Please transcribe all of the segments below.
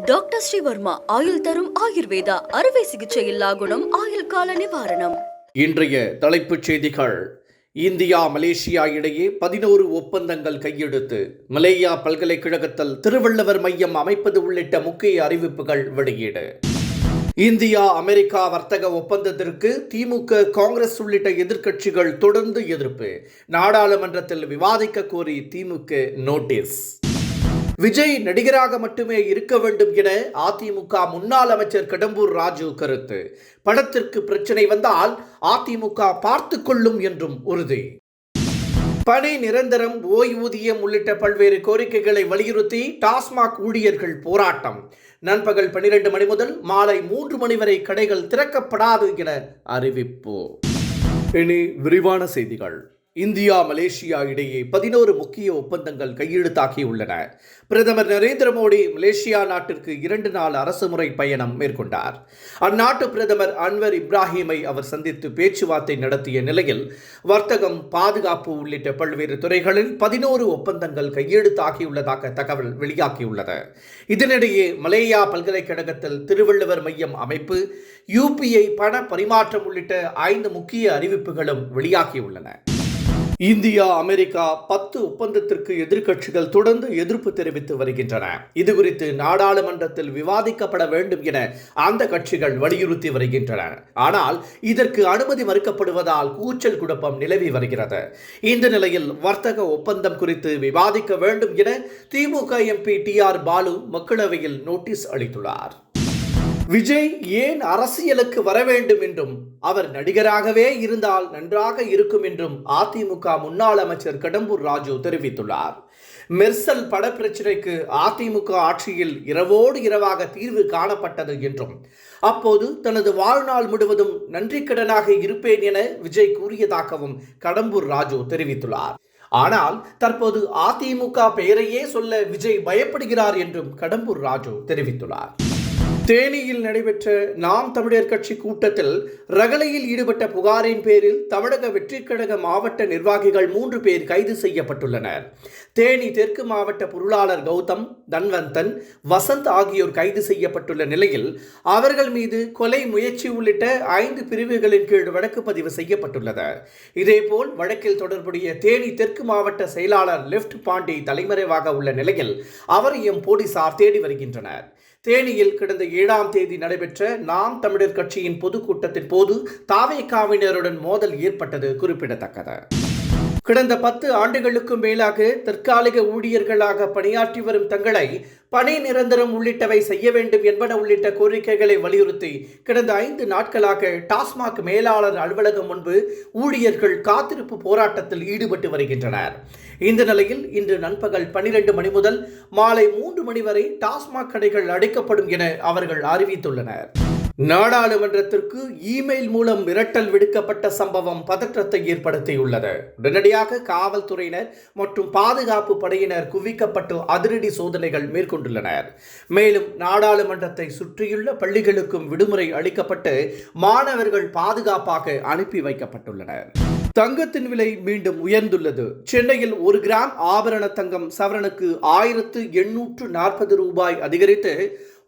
Doctor Sreevarma ஆயுள் தரும் ஆயுர்வேதா அறுவை சிகிச்சையில்லா குணம் ஆயுள் கால நிவாரணம். இன்றைய தலைப்புச் செய்திகள். இந்தியா மலேசியா இடையே 11 ஒப்பந்தங்கள் கையெழுத்து. மலேயா பல்கலைக்கழகத்தில் திருவள்ளுவர் மையம் அமைப்பது உள்ளிட்ட முக்கிய அறிவிப்புகள் வெளியீடு. இந்தியா அமெரிக்கா வர்த்தக ஒப்பந்தத்திற்கு திமுக, காங்கிரஸ் உள்ளிட்ட எதிர்க்கட்சிகள் தொடர்ந்து எதிர்ப்பு. நாடாளுமன்றத்தில் விவாதிக்க கோரி திமுக நோட்டீஸ். விஜய் நடிகராக மட்டுமே இருக்க வேண்டும் என அதிமுக முன்னாள் அமைச்சர் கடம்பூர் ராஜு கருத்து. படத்திற்கு பிரச்சனை வந்தால் அதிமுக பார்த்து கொள்ளும் என்றும் உறுதி. பணி நிரந்தரம், ஓய்வூதியம் உள்ளிட்ட பல்வேறு கோரிக்கைகளை வலியுறுத்தி டாஸ்மாக் ஊழியர்கள் போராட்டம். நண்பகல் 12 மணி முதல் மாலை 3 மணி வரை கடைகள் திறக்கப்படாது என அறிவிப்பு. இனி விரிவான செய்திகள். இந்தியா மலேசியா இடையே 11 முக்கிய ஒப்பந்தங்கள் கையெழுத்தாகியுள்ளன. பிரதமர் நரேந்திர மோடி மலேசியா நாட்டிற்கு 2 நாள் அரசுமுறை பயணம் மேற்கொண்டார். அந்நாட்டு பிரதமர் அன்வர் இப்ராஹிமை அவர் சந்தித்து பேச்சுவார்த்தை நடத்திய நிலையில் வர்த்தகம், பாதுகாப்பு உள்ளிட்ட பல்வேறு துறைகளில் 11 ஒப்பந்தங்கள் கையெழுத்தாகியுள்ளதாக தகவல் வெளியாகியுள்ளது. இதனிடையே மலேயா பல்கலைக்கழகத்தில் திருவள்ளுவர் மையம் அமைப்பு, UPI பண பரிமாற்றம் உள்ளிட்ட 5 முக்கிய அறிவிப்புகளும் வெளியாகியுள்ளன. இந்தியா அமெரிக்கா 10 ஒப்பந்தத்திற்கு எதிர்க்கட்சிகள் தொடர்ந்து எதிர்ப்பு தெரிவித்து வருகின்றன. இதுகுறித்து நாடாளுமன்றத்தில் விவாதிக்கப்பட வேண்டும் என அந்த கட்சிகள் வலியுறுத்தி வருகின்றன. ஆனால் இதற்கு அனுமதி மறுக்கப்படுவதால் கூச்சல் குழப்பம் நிலவி வருகிறது. இந்த நிலையில் வர்த்தக ஒப்பந்தம் குறித்து விவாதிக்க வேண்டும் என திமுக MP TR பாலு மக்களவையில் நோட்டீஸ் அளித்துள்ளார். விஜய் ஏன் அரசியலுக்கு வர வேண்டும் என்றும் அவர் நடிகராகவே இருந்தால் நன்றாக இருக்கும் என்றும் அதிமுக முன்னாள் அமைச்சர் கடம்பூர் ராஜு தெரிவித்துள்ளார். மெர்சல் பட பிரச்சனைக்கு அதிமுக ஆட்சியில் இரவோடு இரவாக தீர்வு காணப்பட்டது என்றும் அப்போது தனது வாழ்நாள் முழுவதும் நன்றிக்கடனாக இருப்பேன் என விஜய் கூறியதாகவும் கடம்பூர் ராஜு தெரிவித்துள்ளார். ஆனால் தற்போது அதிமுக பெயரையே சொல்ல விஜய் பயப்படுகிறார் என்றும் கடம்பூர் ராஜு தெரிவித்துள்ளார். தேனியில் நடைபெற்ற நாம் தமிழர் கட்சி கூட்டத்தில் ரகளையில் ஈடுபட்ட புகாரின் பேரில் தமிழக வெற்றிக் கழக மாவட்ட நிர்வாகிகள் 3 பேர் கைது செய்யப்பட்டுள்ளனர். தேனி தெற்கு மாவட்ட பொருளாளர் கௌதம், தன்வந்தன், வசந்த் ஆகியோர் கைது செய்யப்பட்டுள்ள நிலையில் அவர்கள் மீது கொலை முயற்சி உள்ளிட்ட 5 பிரிவுகளின் கீழ் வழக்கு பதிவு செய்யப்பட்டுள்ளது. இதேபோல் வழக்கில் தொடர்புடைய தேனி தெற்கு மாவட்ட செயலாளர் லெப்ட் பாண்டி தலைமறைவாக உள்ள நிலையில் அவரையும் போலீசார் தேடி வருகின்றனர். தேனியில் கடந்த 7ஆம் தேதி நடைபெற்ற நாம் தமிழர் கட்சியின் பொதுக்கூட்டத்தின் போது தாவேகாவினருடன் மோதல் ஏற்பட்டது குறிப்பிடத்தக்கது. கடந்த 10 ஆண்டுகளுக்கும் மேலாக தற்காலிக ஊழியர்களாக பணியாற்றி வரும் தங்களை பணி நிரந்தரம் உள்ளிட்டவை செய்ய வேண்டும் என்பன உள்ளிட்ட கோரிக்கைகளை வலியுறுத்தி கடந்த 5 நாட்களாக டாஸ்மாக் மேலாளர் அலுவலகம் முன்பு ஊழியர்கள் காத்திருப்பு போராட்டத்தில் ஈடுபட்டு வருகின்றனர். இந்த நிலையில் இன்று நண்பகல் 12 மணி முதல் மாலை 3 மணி வரை டாஸ்மாக் கடைகள் அடைக்கப்படும் என அவர்கள் அறிவித்துள்ளனர். நாடாளுமன்றத்திற்கு இமெயில் மூலம் மிரட்டல் விடுக்கப்பட்ட சம்பவம் பதற்றத்தை ஏற்படுத்தியுள்ளது. உடனடியாக காவல்துறையினர் மற்றும் பாதுகாப்பு படையினர் குவிக்கப்பட்டு அதிரடி சோதனைகள் மேற்கொண்டுள்ளனர். மேலும் நாடாளுமன்றத்தை சுற்றியுள்ள பள்ளிகளுக்கும் விடுமுறை அளிக்கப்பட்டு மாணவர்கள் பாதுகாப்பாக அனுப்பி வைக்கப்பட்டுள்ளனர். தங்கத்தின் விலை மீண்டும் உயர்ந்துள்ளது. சென்னையில் 1 கிராம் ஆபரண தங்கம் சவரனுக்கு 1840 ரூபாய் அதிகரித்து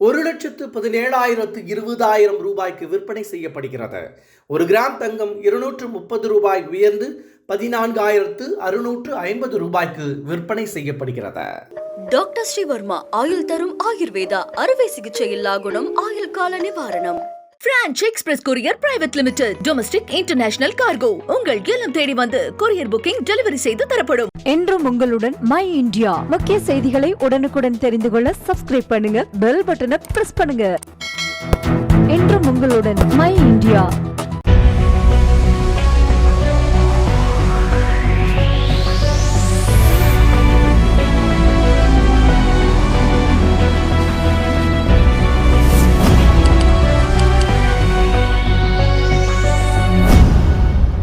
1,17,20,000 ரூபாய்க்கு விற்பனை செய்யப்படுகிறது. 1 கிராம் தங்கம் 230 ரூபாய் உயர்ந்து 14,650 ரூபாய்க்கு விற்பனை செய்யப்படுகிறது. டாக்டர் ஸ்ரீவர்மா ஆயுள் தரும் ஆயுர்வேதா அறுவை சிகிச்சையில்லா குணம் ஆயுள் கால நிவாரணம். Branch express courier private limited. Domestic, international cargo உங்கள் இல்லம் தேடி வந்து கொரியர் புக்கிங், டெலிவரி செய்து தரப்படும். என்றும் உங்களுடன் மை இந்தியா. முக்கிய செய்திகளை உடனுக்குடன் தெரிந்து கொள்ள சப்ஸ்கிரைப் பண்ணுங்க, பெல் பட்டனை பிரஸ் பண்ணுங்க. என்றும் உங்களுடன் மை இந்தியா.